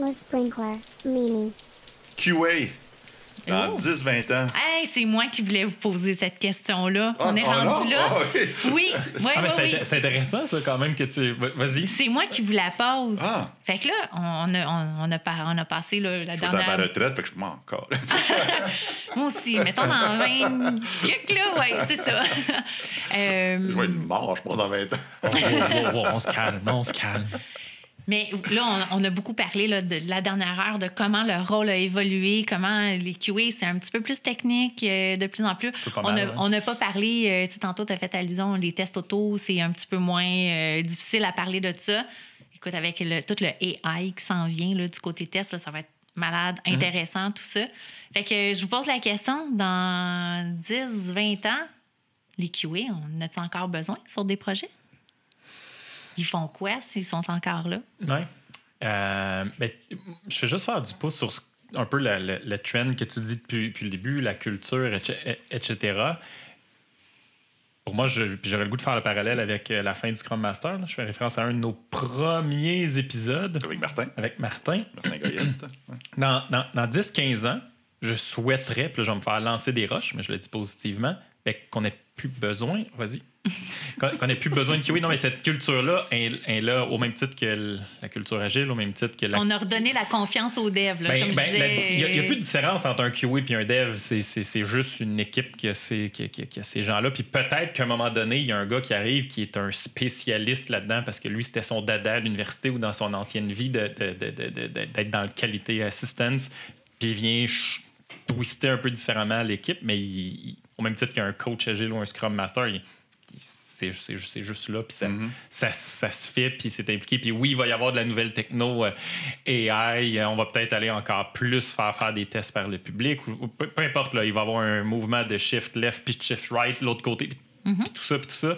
Le sprinkler, Mimi. QA, dans 10-20 ans. Hey, c'est moi qui voulais vous poser cette question-là. On est rendu non? là. Ah, oui. Oui, oui, Ah, mais oui. c'est intéressant, ça, quand même, que tu... Vas-y. C'est moi qui vous la pose. Ah. Fait que là, on a passé là, la Je suis à ma dernière... retraite, fait que je m'en encore. Moi aussi, mettons dans 20 quelques, là, oui, c'est ça. Je vais être mort, je pense, dans 20 ans. On se calme, on se calme. Mais là, on a beaucoup parlé là, de la dernière heure, de comment le rôle a évolué, comment les QA, c'est un petit peu plus technique de plus en plus. On n'a pas parlé, tu sais, tantôt, tu as fait allusion, les tests auto, c'est un petit peu moins difficile à parler de ça. Écoute, avec tout le AI qui s'en vient là, du côté test, là, ça va être malade, intéressant, tout ça. Fait que je vous pose la question, dans 10, 20 ans, les QA, on a-t-il encore besoin sur des projets? Ils font quoi s'ils sont encore là? Oui. Je vais juste faire du pouce sur un peu le trend que tu dis depuis le début, la culture, etc. Pour moi, j'aurais le goût de faire le parallèle avec la fin du Scrum Master. Là. Je fais référence à un de nos premiers épisodes. Avec Martin. Martin Goyette. Dans 10-15 ans, je souhaiterais, puis là, je vais me faire lancer des roches, mais je le dis positivement, qu'on n'ait plus besoin, vas-y, qu'on n'ait plus besoin de QA. Non, mais cette culture-là est là au même titre que la culture agile, au même titre que la... On a redonné la confiance aux devs, là, comme je disais. Il n'y a plus de différence entre un QA et un dev. C'est juste une équipe qui a ces gens-là. Puis peut-être qu'à un moment donné, il y a un gars qui arrive qui est un spécialiste là-dedans parce que lui, c'était son dada à l'université ou dans son ancienne vie d'être dans le qualité assistance. Puis il vient twister un peu différemment l'équipe, mais au même titre qu'un coach agile ou un Scrum Master, c'est juste là, puis ça se fait, puis c'est impliqué. Puis oui, il va y avoir de la nouvelle techno AI, on va peut-être aller encore plus faire des tests par le public, ou peu importe, là, il va y avoir un mouvement de shift left puis shift right de l'autre côté, puis tout ça,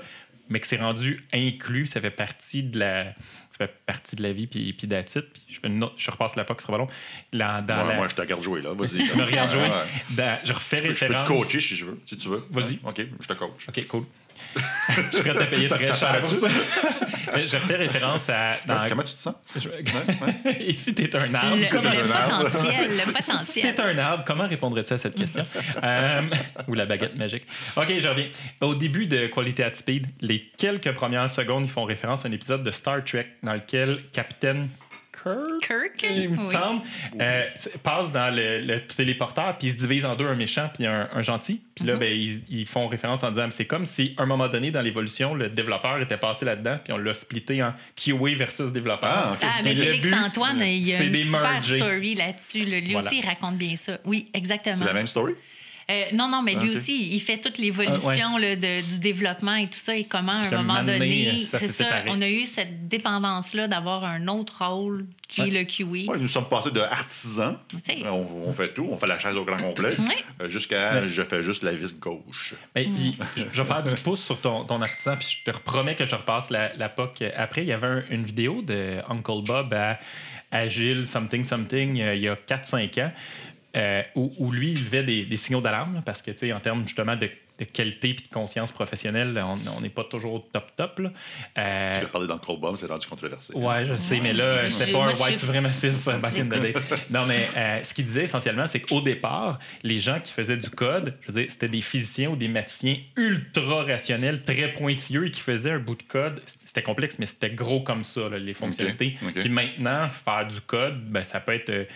mais que c'est rendu inclus, ça fait partie de la vie, puis that's it. Puis je repasse la POC, ce sera pas long. Moi, je te regarde jouer, là. Vas-y. Tu me regardes jouer. Je refais référence... Je peux te coacher si je veux, si tu veux. Vas-y. OK, je te coach. OK, cool. Je suis prêt à payer très cher pour ça. Je refais référence à... Comment tu te sens? Et si t'es un arbre... Le potentiel. Si t'es un arbre, comment répondrais-tu à cette question? Ou la baguette magique. OK, je reviens. Au début de Quality at Speed, les quelques premières secondes, ils font référence à un épisode de Star Trek dans lequel Capitaine Kirk, il me semble, passe dans le téléporteur, puis il se divise en deux, un méchant puis un gentil. Puis là, ils font référence en disant c'est comme si, à un moment donné, dans l'évolution, le développeur était passé là-dedans, puis on l'a splitté en QA versus développeur. Mais Félix-Antoine, il y a une super merger. Story là-dessus. Lui aussi, il raconte bien ça. Oui, exactement. C'est la même story? Non, mais lui aussi, il fait toute l'évolution là, du développement et tout ça, et comment, à un moment donné, c'est ça, on a eu cette dépendance-là d'avoir un autre rôle qui est le QE. Oui, nous sommes passés de artisans, on fait tout, on fait la chaise au grand complet, jusqu'à je fais juste la vis gauche. Puis, je vais faire du pouce sur ton artisan, puis je te promets que je repasse la POC après. Il y avait une vidéo de Uncle Bob à Agile Something il y a 4-5 ans. Où lui, il levait des signaux d'alarme, parce que, tu sais, en termes justement de qualité et de conscience professionnelle, on n'est pas toujours au top. Là. Tu veux parler d'Uncle Bob, c'est rendu controversé. Ouais, je sais, mais là, c'était pas un white supremacist back in the days. Non, mais ce qu'il disait essentiellement, c'est qu'au départ, les gens qui faisaient du code, je veux dire, c'était des physiciens ou des mathématiciens ultra rationnels, très pointilleux, et qui faisaient un bout de code. C'était complexe, mais c'était gros comme ça, là, les fonctionnalités. Puis maintenant, faire du code, ça peut être...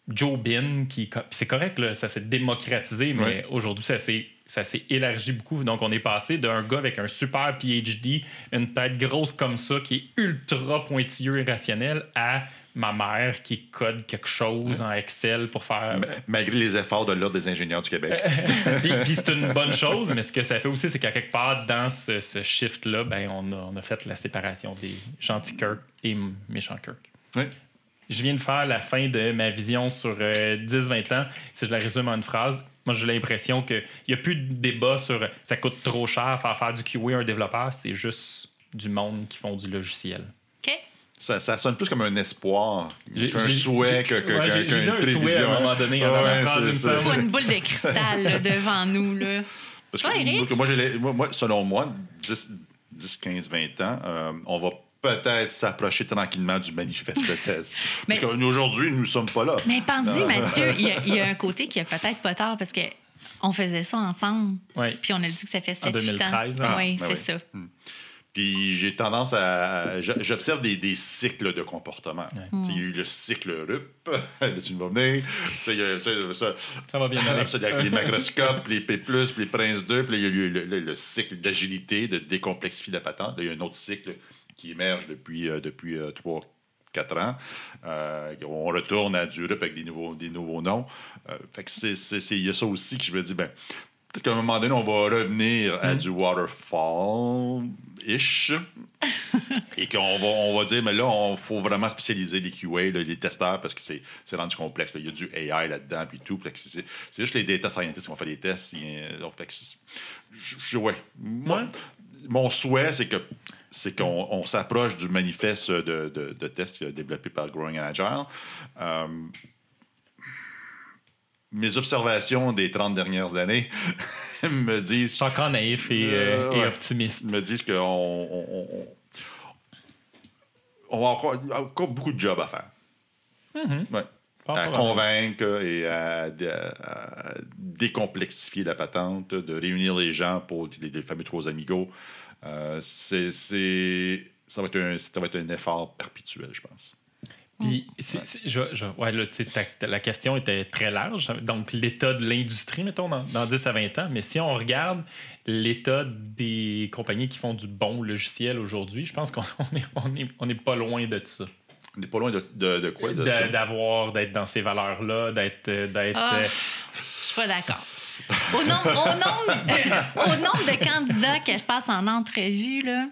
Joe Bin, c'est correct, là, ça s'est démocratisé, mais aujourd'hui, ça s'est élargi beaucoup. Donc, on est passé d'un gars avec un super PhD, une tête grosse comme ça, qui est ultra pointilleux et rationnel, à ma mère qui code quelque chose en Excel pour faire... Malgré les efforts de l'Ordre des ingénieurs du Québec. Puis c'est une bonne chose, mais ce que ça fait aussi, c'est qu'à quelque part, dans ce shift-là, on a fait la séparation des gentils Kirk et méchants Kirk. Oui. Je viens de faire la fin de ma vision sur 10-20 ans. Si je la résume en une phrase, moi, j'ai l'impression qu'il n'y a plus de débat sur ça coûte trop cher faire du QA à un développeur. C'est juste du monde qui font du logiciel. OK. Ça sonne plus comme un espoir qu'un souhait, qu'une prévision. Souhait à un moment donné. Il faut une boule de cristal là, devant nous. Là. Parce que moi, selon moi, 10, 15, 20 ans, on va peut-être s'approcher tranquillement du manifeste de thèse. Parce qu'aujourd'hui, nous ne sommes pas là. Mais pense-y, Mathieu, il y a un côté qui a peut-être pas tort parce qu'on faisait ça ensemble. Oui. Puis on a dit que ça fait 7-8 ans. En 2013. Oui, c'est ça. Puis j'ai tendance à... J'observe des cycles de comportement. Il y a eu le cycle RUP, là, tu vas venir. Ça va bien avec les macroscopes, les P+, puis les Prince 2, puis il y a eu le cycle d'agilité, de décomplexifier la patente. Là, il y a un autre cycle qui émerge depuis 3-4 ans. On retourne à du RUP avec des nouveaux noms. Fait que il y a ça aussi que je me dis, peut-être qu'à un moment donné, on va revenir à du waterfall-ish. Et qu'on va dire, mais là, il faut vraiment spécialiser les QA, là, les testeurs, parce que c'est rendu complexe. Là. Il y a du AI là-dedans, puis tout. C'est juste les data scientists qui vont faire des tests. Mon souhait, c'est qu'on s'approche du manifeste de tests développé par Growing Agile. Mes observations des 30 dernières années me disent... Je suis encore naïf et optimiste. Me disent qu'on va encore beaucoup de job à faire. Ouais. À convaincre et à décomplexifier la patente, de réunir les gens pour les fameux 3 amigos. Ça va être un effort perpétuel, je pense. Puis, la question était très large. Donc, l'état de l'industrie, mettons, dans 10 à 20 ans. Mais si on regarde l'état des compagnies qui font du bon logiciel aujourd'hui, je pense qu'on n'est pas loin de ça. On n'est pas loin de quoi? D'être dans ces valeurs-là, d'être... Je suis pas d'accord. Au nombre de candidats que je passe en entrevue, là,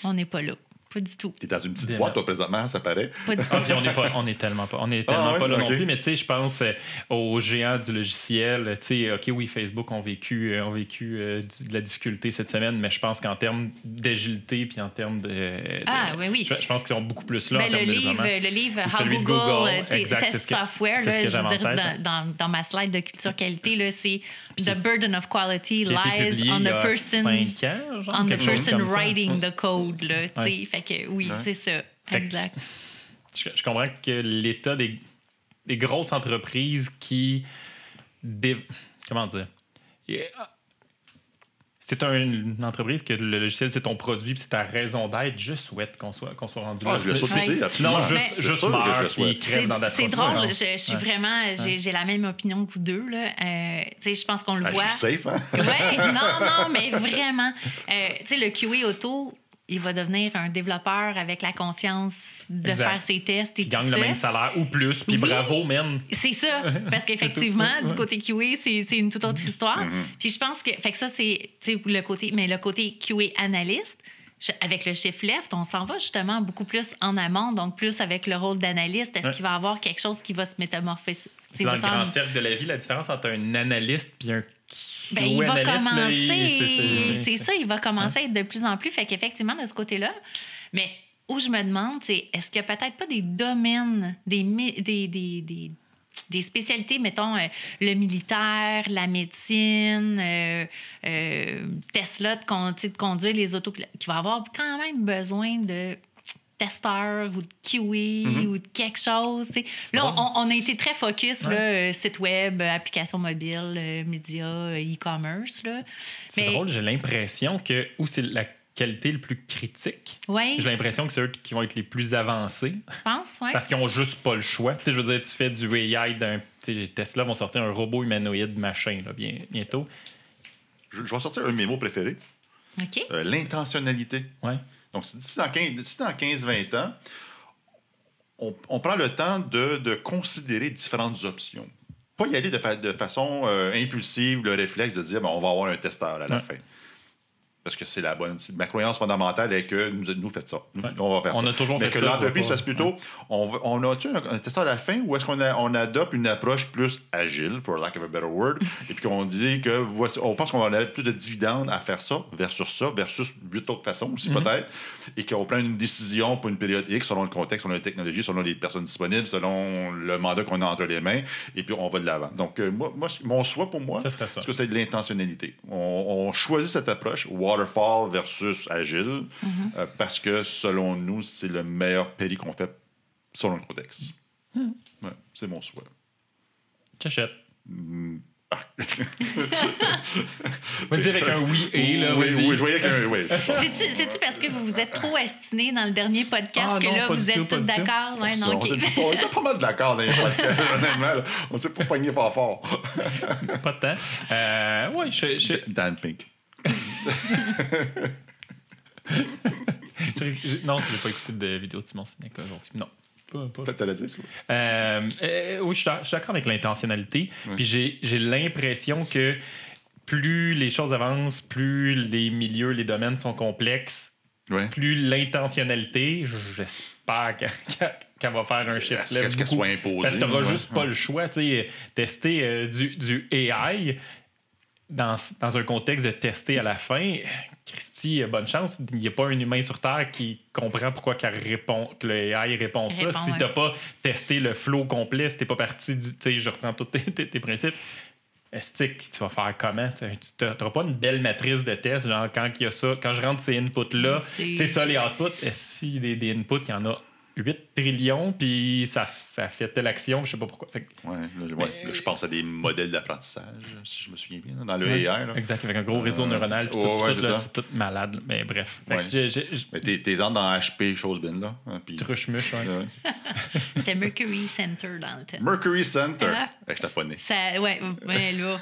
on n'est pas là. Pas du tout. T'es dans une petite boîte, toi, présentement, ça paraît. Pas du tout. Puis on est tellement pas là non plus. Mais tu sais, je pense aux géants du logiciel. Tu sais, OK, oui, Facebook ont vécu de la difficulté cette semaine, mais je pense qu'en termes d'agilité puis en termes oui. Je pense qu'ils sont beaucoup plus là en termes de développement. Le livre How Google Test Software, là, je veux dire, dans ma slide de culture qualité, là, c'est The burden of quality lies on the person writing the code. Là, fait que oui, c'est ça. Exact. Je comprends que l'état des grosses entreprises qui... Comment dire? C'est une entreprise que le logiciel, c'est ton produit puis c'est ta raison d'être. Je souhaite qu'on soit rendu là. Je le souhaite aussi, sinon, juste meurt et crève dans la C'est drôle. Je suis vraiment... J'ai la même opinion que vous deux. Je pense qu'on le voit. Je suis safe, hein? Oui, non, mais vraiment. Le QA auto... il va devenir un développeur avec la conscience de faire ses tests et tout ça. Il gagne le même salaire ou plus, puis bravo, man. C'est ça, parce qu'effectivement, du côté QA, c'est une toute autre histoire. Puis je pense que ça, c'est le côté QA analyste. Avec le shift left, on s'en va justement beaucoup plus en amont, donc plus avec le rôle d'analyste. Est-ce qu'il va y avoir quelque chose qui va se métamorphoser? C'est dans le grand cercle de la vie, la différence entre un analyste puis un il va commencer, c'est ça, il va commencer à être de plus en plus. Fait qu'effectivement, de ce côté-là, mais où je me demande, c'est est-ce qu'il n'y a peut-être pas des domaines, des spécialités, mettons, le militaire, la médecine, Tesla, de conduire les autos, qui va avoir quand même besoin de testeur ou de QA ou de quelque chose. Là, on a été très focus, là, site web, application mobile, médias, e-commerce. Là. C'est drôle, j'ai l'impression que où c'est la qualité le plus critique, j'ai l'impression que c'est eux qui vont être les plus avancés. Tu penses? Oui. Parce qu'ils n'ont juste pas le choix. Je veux dire, tu fais du AI Tesla vont sortir un robot humanoïde machin là, bientôt. Je vais sortir un de mes mots préférés. OK. L'intentionnalité. Oui. Donc, d'ici dans 15-20 ans, on prend le temps de considérer différentes options. Pas y aller de façon impulsive, le réflexe de dire on va avoir un testeur à la fin. Parce que c'est la bonne... Ma croyance fondamentale est que nous faites ça. On va faire ça. On a toujours mais fait que ça. l'entreprise fasse plutôt... On a-tu un testeur à la fin ou est-ce qu'on adopte une approche plus agile, for lack of a better word, et puis qu'on dit que on pense qu'on va avoir plus de dividendes à faire ça versus 8 autres façons aussi peut-être, et qu'on prend une décision pour une période X selon le contexte, selon la technologie, selon les personnes disponibles, selon le mandat qu'on a entre les mains, et puis on va de l'avant. Donc, moi mon souhait pour moi, c'est que c'est de l'intentionnalité. On choisit cette approche, Waterfall versus Agile, parce que, selon nous, c'est le meilleur peri qu'on fait selon le contexte. Ouais, c'est mon souhait. J'achète. Vas-y avec un oui et là, oui, vas-y. oui, je voyais qu'un oui, c'est ça. C'est-tu parce que vous vous êtes trop astinés dans le dernier podcast Ah que non, là, pas vous du tout, êtes pas tous du tout. d'accord? Ouais, non, On OK. était pas mal d'accord dans les podcasts, honnêtement. Là. On s'est pas pogné fort. Pas de temps. Ouais, Dan Pink. Non, je n'ai pas écouté de vidéo de Simon Sinek aujourd'hui. Non. Pas. T'as la dit, ça? Oui, je suis d'accord avec l'intentionnalité. Puis j'ai l'impression que plus les choses avancent, plus les milieux, les domaines sont complexes, plus l'intentionnalité, j'espère qu'elle va faire un shift. Est-ce qu'elle soit imposée? Parce que tu n'auras juste pas le choix. Tester du AI dans un contexte de tester à la fin, Christy, bonne chance. Il n'y a pas un humain sur Terre qui comprend pourquoi que le AI répond ça. Si tu n'as pas testé le flow complet, si tu n'es pas parti du... Je reprends tous tes principes. Tu vas faire comment? Tu n'auras pas une belle matrice de test, genre quand il y a ça, quand je rentre ces inputs-là, c'est ça les outputs. Si des inputs, il y en a 8 trillions, puis ça fait telle action, je sais pas pourquoi. Là, je pense à des modèles d'apprentissage, si je me souviens bien, dans le AI. Là. Exact, avec un gros réseau neuronal, puis c'est tout malade. Mais bref. T'es dans HP, chose bin, là. Truche-muche, C'était Mercury Center dans le temps. Mercury Center. Je t'ai pas né. Ouais, là.